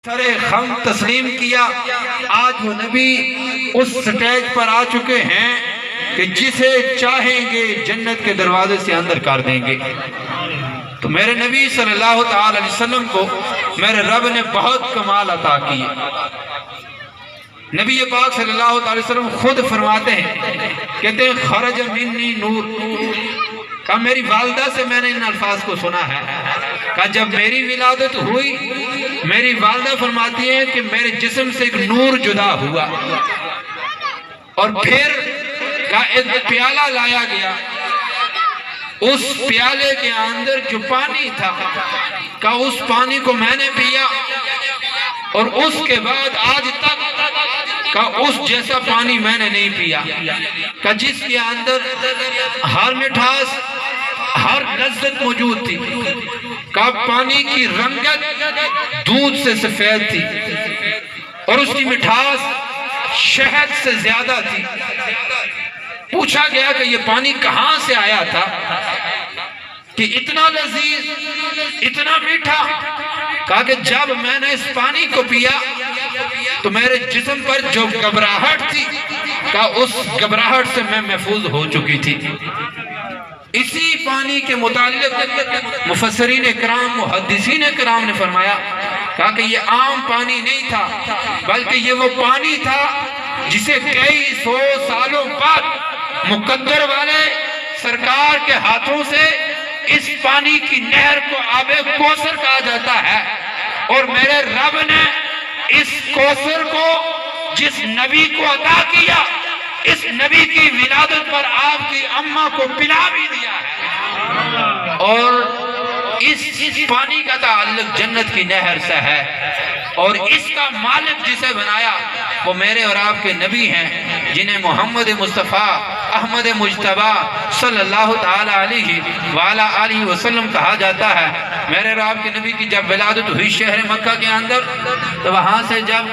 سر خم تسلیم کیا۔ آج وہ نبی اس سٹیج پر آ چکے ہیں کہ جسے چاہیں گے جنت کے دروازے سے اندر کر دیں گے۔ تو میرے نبی صلی اللہ تعالی علیہ وسلم کو میرے رب نے بہت کمال عطا کیے۔ نبی پاک صلی اللہ تعالی وسلم خود فرماتے ہیں، کہتے ہیں خرج منی نور، کہا میری والدہ سے میں نے ان الفاظ کو سنا ہے، کہا جب میری ولادت ہوئی میری والدہ فرماتی ہے کہ میرے جسم سے ایک نور جدا ہوا، اور پھر کہا ایک پیالہ لایا گیا، اس پیالے کے اندر جو پانی تھا کہا اس پانی کو میں نے پیا، اور اس کے بعد آج تک کہا اس جیسا پانی میں نے نہیں پیا، کہا جس کے اندر ہر مٹھاس ہر لذت موجود تھی، کہا پانی کی رنگت دودھ سے سفید تھی اور اس کی مٹھاس شہد سے زیادہ تھی۔ پوچھا گیا کہ یہ پانی کہاں سے آیا تھا کہ اتنا لذیذ اتنا میٹھا؟ کہا کہ جب میں نے اس پانی کو پیا تو میرے جسم پر جو گھبراہٹ تھی کہا اس گھبراہٹ سے میں محفوظ ہو چکی تھی۔ اسی پانی کے متعلق مفسرین کرام محدثین کرام نے فرمایا، کہا کہ یہ عام پانی نہیں تھا بلکہ یہ وہ پانی تھا جسے کئی سو سالوں بعد مقدر والے سرکار کے ہاتھوں سے اس پانی کی نہر کو آب کوثر کہا جاتا ہے، اور میرے رب نے اس کوثر کو جس نبی کو عطا کیا اس نبی کی ولادت پر آپ کی اماں کو پلا بھی دیا ہے، اور اس پانی کا تعلق جنت کی نہر سے ہے، اور اس کا مالک جسے بنایا وہ میرے اور آپ کے نبی ہیں جنہیں محمد مصطفیٰ احمد مجتبیٰ صلی اللہ تعالی علیہ وآلہ آلہ وسلم کہا جاتا ہے۔ میرے اور آپ کے نبی کی جب ولادت ہوئی شہر مکہ کے اندر، تو وہاں سے جب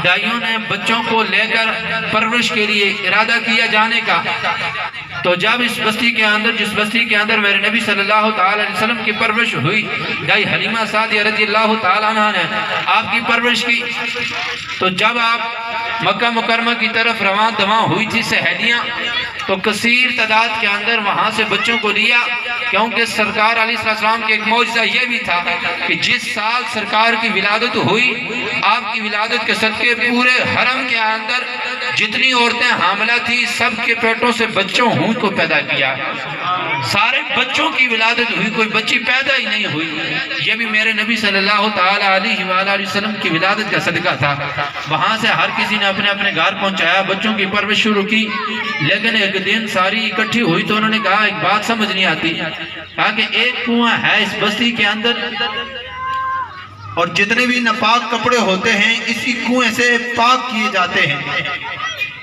دائیوں نے بچوں کو لے کر پرورش کے لیے ارادہ کیا جانے کا، تو جب اس بستی کے اندر جس بستی کے اندر میرے نبی صلی اللہ تعالی علیہ وسلم کی پرورش ہوئی، دائی حلیمہ سعدیہ رضی اللہ تعالی عنہ نے آپ کی پرورش کی، تو جب آپ مکہ مکرمہ کی طرف رواں دواں ہوئی تھی سہیلیاں، تو کثیر تعداد کے اندر وہاں سے بچوں کو لیا، کیونکہ سرکار علیہ السلام کے ایک معجزہ یہ بھی تھا کہ جس سال سرکار کی ولادت ہوئی آپ کی ولادت کے صدقے پورے حرم کے اندر جتنی عورتیں حاملہ تھی سب کے پیٹوں سے بچوں ہوں کو پیدا کیا، سارے بچوں کی ولادت ہوئی، کوئی بچی پیدا ہی نہیں ہوئی۔ یہ بھی میرے نبی صلی اللہ تعالی علیہ وآلہ وسلم کی ولادت کا صدقہ تھا۔ وہاں سے ہر کسی نے اپنے اپنے گھر پہنچایا، بچوں کی پرورش شروع کی، لیکن ایک دن ساری اکٹھی ہوئی تو انہوں نے کہا ایک بات سمجھ نہیں آتی، کہا کہ ایک کنواں ہے اس بستی کے اندر اور جتنے بھی ناپاک کپڑے ہوتے ہیں اسی کنویں سے پاک کیے جاتے ہیں۔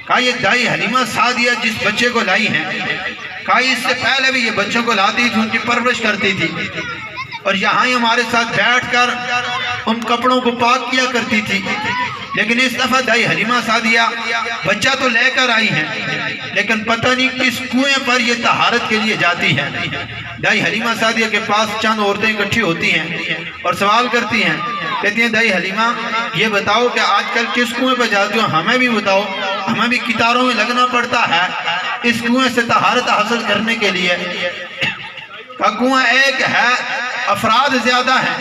کہا یہ دائی حلیمہ سعدیہ جس بچے کو لائی ہیں، کہا اس سے پہلے بھی یہ بچوں کو لاتی تھی، ان کی پرورش کرتی تھی، اور یہاں ہی ہمارے ساتھ بیٹھ کر ان کپڑوں کو پاک کیا کرتی تھی، لیکن اس دفعہ دائی حلیمہ سعدیہ بچہ تو لے کر آئی ہیں لیکن پتہ نہیں کس کنویں پر یہ طہارت کے لیے جاتی ہیں۔ دائی حلیمہ سعدیہ کے پاس چند عورتیں اکٹھی ہوتی ہیں اور سوال کرتی ہیں، کہتی ہیں دائی حلیمہ یہ بتاؤ کہ آج کل کس کنویں پہ جاتی ہو، ہمیں بھی بتاؤ، ہمیں بھی کتاروں میں لگنا پڑتا ہے اس کنویں سے طہارت حاصل کرنے کے لیے۔ کہ کنواں ایک ہے افراد زیادہ ہیں۔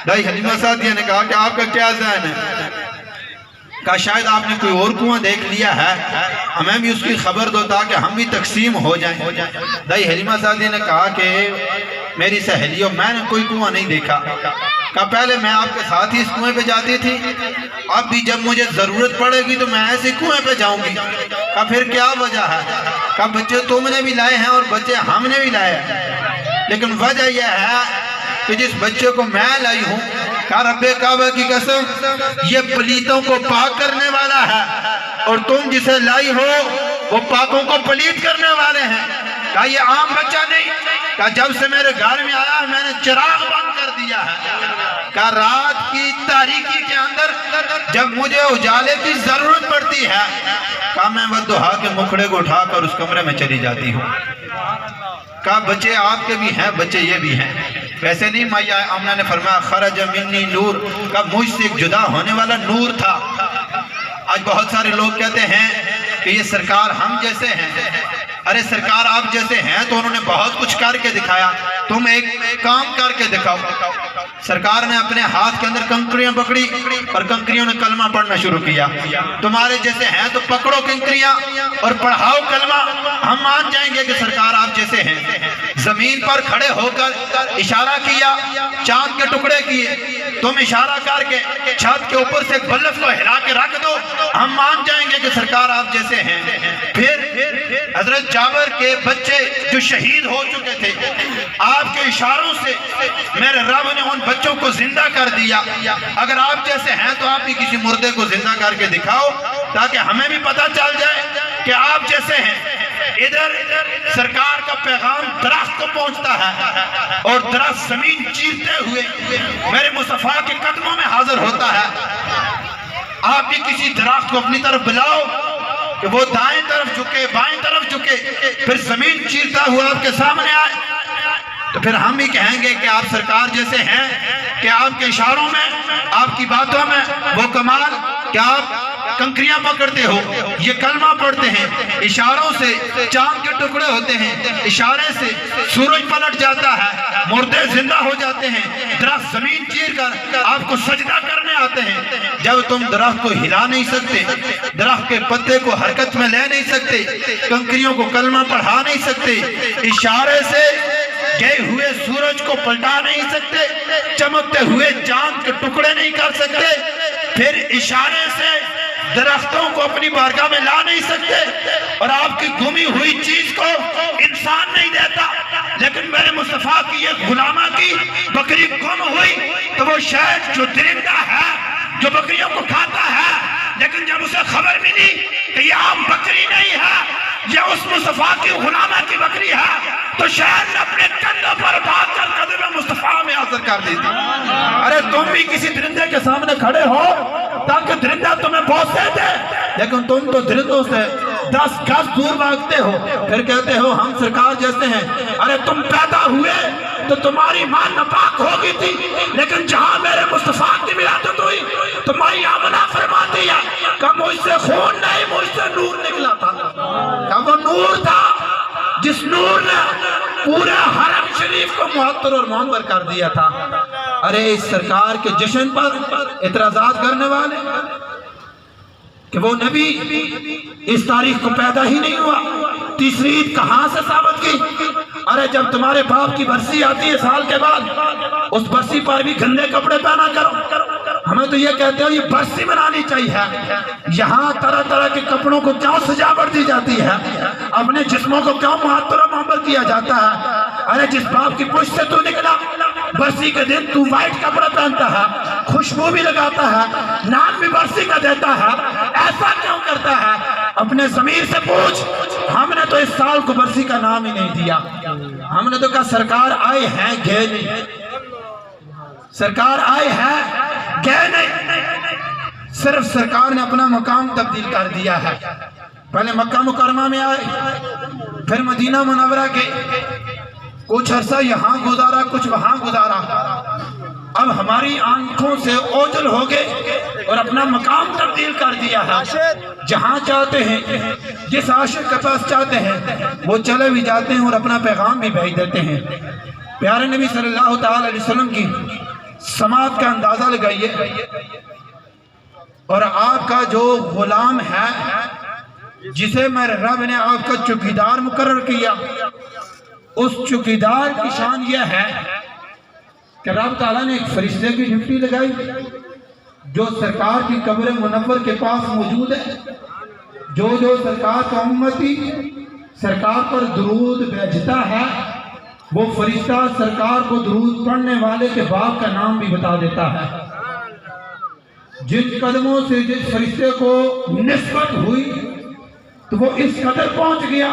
دائی حلیمہ سعدیہ نے کہا کہ آپ کا کیا ذہن ہے؟ کہا شاید آپ نے کوئی اور کنواں دیکھ لیا ہے، ہمیں بھی اس کی خبر دو تاکہ ہم بھی تقسیم ہو جائیں۔ دائی حلیمہ سعدیہ نے کہا کہ میری سہیلیوں میں نے کوئی کنواں نہیں دیکھا، کہا پہلے میں آپ کے ساتھ ہی اس کنویں پہ جاتی تھی، اب بھی جب مجھے ضرورت پڑے گی تو میں ایسے کنویں پہ جاؤں گی۔ کہا پھر کیا وجہ ہے؟ کہا بچے تم نے بھی لائے ہیں اور بچے ہم نے بھی لائے ہیں، لیکن وجہ یہ ہے کہ جس بچے کو میں لائی ہوں، کہا رب کعبہ کی قسم یہ پلیتوں کو پاک کرنے والا ہے، اور تم جسے لائی ہو وہ پاکوں کو پلیت کرنے والے ہیں۔ کہا یہ عام بچہ نہیں، کہا جب سے میرے گھر میں آیا میں نے چراغ بند کر دیا ہے، کہا رات کی تاریکی کے اندر جب مجھے اجالے کی ضرورت پڑتی ہے کہا میں والدہا کے مکھڑے کو اٹھا کر اس کمرے میں چلی جاتی ہوں۔ کہا بچے آپ کے بھی ہیں، بچے یہ بھی ہیں، ویسے نہیں مائیا آمنہ نے فرمایا خرج منی نور، کا مجھ سے ایک جدا ہونے والا نور تھا۔ آج بہت سارے لوگ کہتے ہیں کہ یہ سرکار ہم جیسے ہیں۔ ارے سرکار آپ جیسے ہیں تو انہوں نے بہت کچھ کر کے دکھایا، تم ایک کام کر کے دکھاؤ۔ سرکار نے اپنے ہاتھ کے اندر کنکریاں پکڑی اور کنکریوں نے کلمہ پڑھنا شروع کیا۔ تمہارے جیسے ہیں تو پکڑو کنکریاں اور پڑھاؤ کلمہ، ہم مان جائیں گے کہ سرکار آپ جیسے ہیں۔ زمین پر کھڑے ہو کر اشارہ کیا، چاند کے ٹکڑے کیے، تم اشارہ کر کے چھت کے اوپر سے بلف کو ہلا کے رکھ دو، ہم مان جائیں گے کہ سرکار آپ جیسے ہیں۔ پھر حضرت جابر کے بچے جو شہید ہو چکے تھے، آپ کے اشاروں سے میرے رب نے ان بچوں کو زندہ کر دیا۔ اگر آپ جیسے ہیں تو آپ بھی کسی مردے کو زندہ کر کے دکھاؤ تاکہ ہمیں بھی پتہ چل جائے کہ آپ جیسے ہیں۔ ادھر سرکار کا پیغام درخت کو پہنچتا ہے اور درخت زمین چیرتے ہوئے میرے مصطفیٰ کے قدموں میں حاضر ہوتا ہے۔ آپ بھی کسی درخت کو اپنی طرف بلاؤ کہ وہ دائیں طرف جھکے، بائیں طرف جھکے، پھر زمین چیرتا ہوا آپ کے سامنے آئے، تو پھر ہم بھی کہیں گے کہ آپ سرکار جیسے ہیں کہ آپ کے اشاروں میں، آپ کی باتوں میں وہ کمال کہ آپ کنکریاں پکڑتے ہو، یہ کلمہ پڑھتے ہیں، اشاروں سے چاند کے ٹکڑے ہوتے ہیں، اشارے سے سورج پلٹ جاتا ہے، مردے زندہ ہو جاتے ہیں، درخت زمین چیر کر آپ کو سجدہ کرنے آتے ہیں۔ جب تم درخت کو ہلا نہیں سکتے، درخت کے پتے کو حرکت میں لے نہیں سکتے، کنکریوں کو کلمہ پڑھا نہیں سکتے، اشارے سے گئے ہوئے سورج کو پلٹا نہیں سکتے، چمکتے ہوئے چاند کے ٹکڑے نہیں کر سکتے، پھر اشارے سے درختوں کو اپنی بارگاہ میں لا نہیں سکتے، اور آپ کی گمی ہوئی چیز کو انسان نہیں دیتا، لیکن میرے مصطفیٰ کی یہ غلامہ کی بکری گم ہوئی تو وہ شاید جو درندہ ہے جو بکریوں کو کھاتا ہے، لیکن جب اسے خبر ملی کہ یہ عام بکری نہیں ہے، یہ اس مصطفیٰ کی غلامہ کی بکری ہے، تو شاید نے اپنے کندھوں پر بات کر قدم مصطفیٰ میں حاضر کر دی تھی۔ ارے تم بھی کسی درندے کے سامنے کھڑے ہو تاکہ درندہ تمہیں بوسے دے، لیکن تم تو درندوں سے 10 گز دور بھاگتے ہو، پھر کہتے ہو ہم سرکار جیسے ہیں۔ ارے تم پیدا ہوئے تو تمہاری ماں ناپاک ہو گئی تھی، لیکن جہاں میرے مصطفیٰ کی ولادت ہوئی تمہاری آمنہ فرماتی ہے کہ مجھ سے خون نہیں، مجھ سے نور نکلا تھا، کہ وہ نور تھا جس نور نے پورے حرم شریف کو معطر اور منور کر دیا تھا۔ ارے اس سرکار کے جشن پر اعتراضات کرنے والے کہ وہ نبی اس تاریخ کو پیدا ہی نہیں ہوا، تیسری عید کہاں سے ثابت کی؟ ارے جب تمہارے باپ کی برسی آتی ہے سال کے بعد، اس برسی پر بھی گندے کپڑے پہنا کرو۔ ہمیں تو یہ کہتے ہو یہ برسی منانی چاہیے، یہاں طرح طرح کے کپڑوں کو کیوں سجاوٹ دی جاتی ہے، اپنے جسموں کو کیوں معطر و منور کیا جاتا ہے؟ ارے جس باپ کی پشت سے تو نکلا، برسی کے دن تو وائٹ کپڑا پہنتا ہے، خوشبو بھی لگاتا ہے، نام بھی برسی کا دیتا ہے، ایسا کیوں کرتا ہے؟ اپنے ضمیر سے پوچھ۔ ہم نے تو اس سال کو برسی کا نام ہی نہیں دیا، ہم نے تو کہا سرکار آئے ہیں گئے نہیں، سرکار آئے ہیں گئے نہیں، صرف سرکار نے اپنا مقام تبدیل کر دیا ہے۔ پہلے مکہ مکرمہ میں آئے، پھر مدینہ منورہ کے کچھ عرصہ یہاں گزارا، کچھ وہاں گزارا، اب ہماری آنکھوں سے اوجھل ہو گئے اور اپنا مقام تبدیل کر دیا ہے۔ جہاں چاہتے ہیں، جس عاشق کے پاس چاہتے ہیں وہ چلے بھی جاتے ہیں اور اپنا پیغام بھی بھیج دیتے ہیں۔ پیارے نبی صلی اللہ تعالی علیہ وسلم کی سماعت کا اندازہ لگائیے، اور آپ کا جو غلام ہے جسے میرے رب نے آپ کا چوکیدار مقرر کیا، اس چوکیدار کی شان یہ ہے کہ رب تعالیٰ نے ایک فرشتے کی ڈیوٹی لگائی جو سرکار کی قبر منور کے پاس موجود ہے، جو سرکار کا امتی سرکار پر درود بھیجتا ہے، وہ فرشتہ سرکار کو درود پڑھنے والے کے باپ کا نام بھی بتا دیتا ہے۔ جن قدموں سے جس فرشتے کو نسبت ہوئی تو وہ اس قدر پہنچ گیا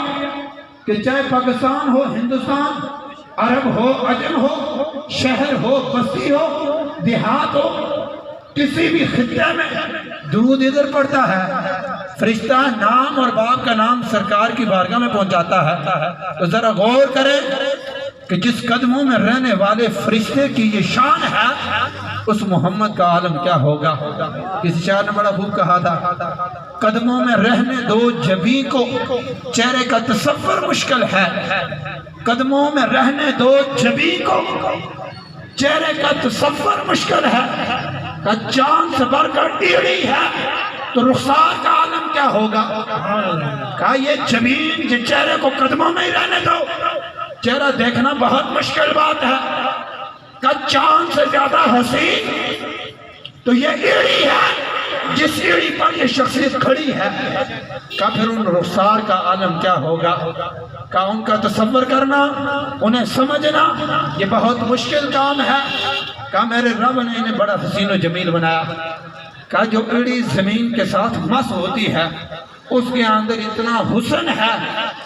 کہ چاہے پاکستان ہو، ہندوستان، عرب ہو، عجم ہو، شہر ہو، بستی ہو، دیہات ہو، کسی بھی خطے میں درود ادھر پڑتا ہے، فرشتہ نام اور باپ کا نام سرکار کی بارگاہ میں پہنچاتا ہے۔ تو ذرا غور کریں کہ جس قدموں میں رہنے والے فرشتے کی یہ شان ہے اس محمد کا عالم کیا ہوگا۔ کسی شاعر نے بڑا خوب کہا تھا، قدموں میں رہنے دو جبیں کو چہرے کا تصور مشکل ہے، قدموں میں رہنے دو جبیں کو چہرے کا تصور مشکل ہے، کہ چاند سے بڑھ کر ٹیڑھی ہے تو رخسار کا عالم کیا ہوگا۔ کہا یہ جبین یہ چہرے کو قدموں میں ہی رہنے دو، چہرہ دیکھنا بہت مشکل بات ہے، کہ چاند سے زیادہ حسین تو یہ ایڑی ہے جس ایڑی پر یہ شخصیت کھڑی ہے۔ کہ پھر ان رخسار کا عالم کیا ہوگا، کہ ان کا تصور کرنا انہیں سمجھنا یہ بہت مشکل کام ہے۔ کہ میرے رب نے انہیں بڑا حسین و جمیل بنایا، کہ جو ایڑی زمین کے ساتھ مس ہوتی ہے اس کے اندر اتنا حسن ہے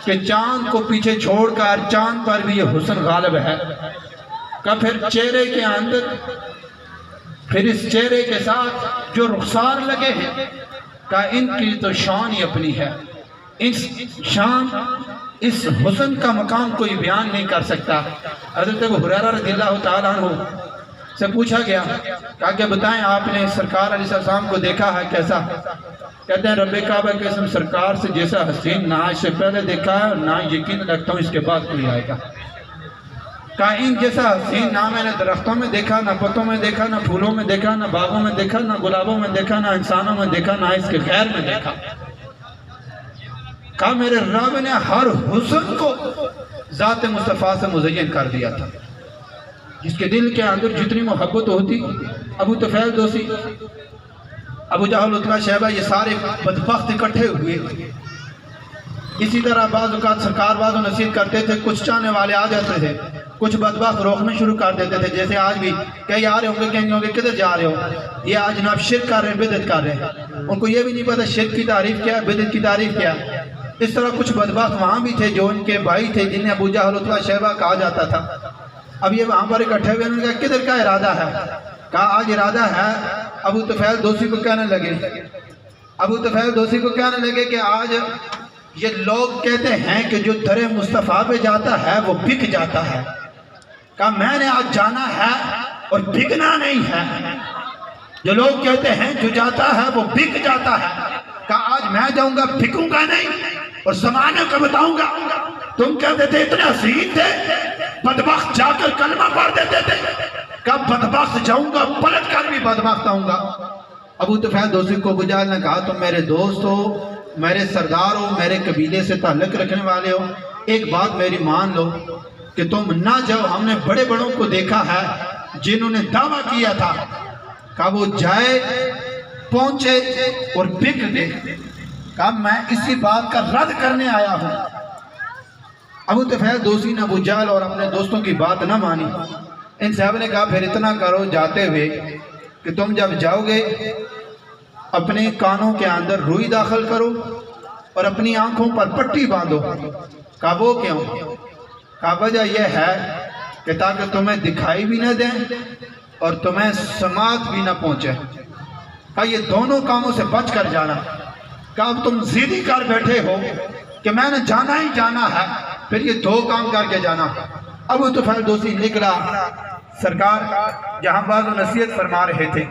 کہ چاند کو پیچھے چھوڑ کر چاند پر بھی یہ حسن غالب ہے۔ کہ پھر چہرے کے اندر پھر اس چہرے کے ساتھ جو رخسار لگے ہیں کہ ان کی تو شان ہی اپنی ہے، اس شان اس حسن کا مقام کوئی بیان نہیں کر سکتا۔ حضرت ابو ہریرہ رضی اللہ تعالیٰ عنہ سے پوچھا گیا کہ بتائیں آپ نے سرکار علیہ السلام کو دیکھا ہے کیسا؟ کہتے ہیں رب کعبہ کے قسم سرکار سے جیسا حسین نہ اس سے پہلے دیکھا ہے نہ یقین رکھتا ہوں اس کے بعد کوئی آئے گا۔ کہ ان جیسا حسین نہ میں نے درختوں میں دیکھا، نہ پتوں میں دیکھا، نہ پھولوں میں دیکھا، نہ باغوں میں دیکھا، نہ گلابوں میں دیکھا، نہ انسانوں میں دیکھا، نہ اس کے غیر میں دیکھا۔ کہ میرے رب نے ہر حسن کو ذات مصطفیٰ سے مزین کر دیا تھا۔ جس کے دل کے اندر جتنی محبت ہوتی، ابو طفیل دوسی، ابو جہل عتبہ شیبہ یہ سارے بدبخت اکٹھے ہوئے۔ اسی طرح بعض اوقات سرکار بعض نصیحت کرتے تھے، کچھ چاہنے والے آ جاتے تھے، کچھ بدبخت روکنا شروع کر دیتے تھے، جیسے آج بھی کئی آ رہے ہوں گے کہیں گے کدھر جا رہے ہو، یہ آج جناب شرک کر رہے ہیں، بدعت کر رہے ہیں، ان کو یہ بھی نہیں پتا شرک کی تعریف کیا ہے، بدعت کی تعریف کیا ہے۔ اس طرح کچھ بدبخت وہاں بھی تھے جو ان کے بھائی تھے جنہیں ابو جہل عتبہ شیبہ کہا جاتا تھا۔ اب یہ وہاں پر اکٹھے ہوئے، انہوں نے کہا کدھر کا ارادہ ہے؟ کہا آج ارادہ ہے ابو طفیل دوسی کو کہنے لگے، ابو طفیل دوسی کو کہنے لگے کہ آج یہ لوگ کہتے ہیں کہ جو در مصطفیٰ پہ جاتا ہے وہ بک جاتا ہے۔ کہا میں نے آج جانا ہے اور بکنا نہیں ہے۔ جو لوگ کہتے ہیں جو جاتا ہے وہ بک جاتا ہے، کہا آج میں جاؤں گا بکوں گا نہیں اور زمانے کو بتاؤں گا تم کہتے تھے اتنے حسین تھے، بدبخت جا کر کلمہ پڑھ دیتے تھے، کہا بدبخت جاؤں گا پلٹ کر بھی بدبخت آؤں گا۔ ابو طفیل دوسی کو ابو جہل نے کہا تم میرے دوست ہو، میرے سردار ہو، میرے قبیلے سے تعلق رکھنے والے ہو، ایک بات میری مان لو کہ تم نہ جاؤ، ہم نے بڑے بڑوں کو دیکھا ہے جنہوں نے دعویٰ کیا تھا کہ وہ جائے پہنچے اور بک گئے۔ کہا میں اسی بات کا رد کرنے آیا ہوں۔ ابو طفیل دوسی نے ابو جہل اور اپنے دوستوں کی بات نہ مانی۔ ان صاحب نے کہا پھر اتنا کرو جاتے ہوئے کہ تم جب جاؤ گے اپنے کانوں کے اندر روئی داخل کرو اور اپنی آنکھوں پر پٹی باندھو۔ کہا وہ کیوں؟ کہا وجہ یہ ہے کہ تاکہ تمہیں دکھائی بھی نہ دیں اور تمہیں سماعت بھی نہ پہنچے۔ کہا یہ دونوں کاموں سے بچ کر جانا۔ کہا اب تم ضدی کر بیٹھے ہو کہ میں نے جانا ہی جانا ہے، پھر یہ دو کام کر کے جانا۔ ابو طفیل دوسی نکلا، سرکار جہاں باز و نصیحت فرما رہے تھے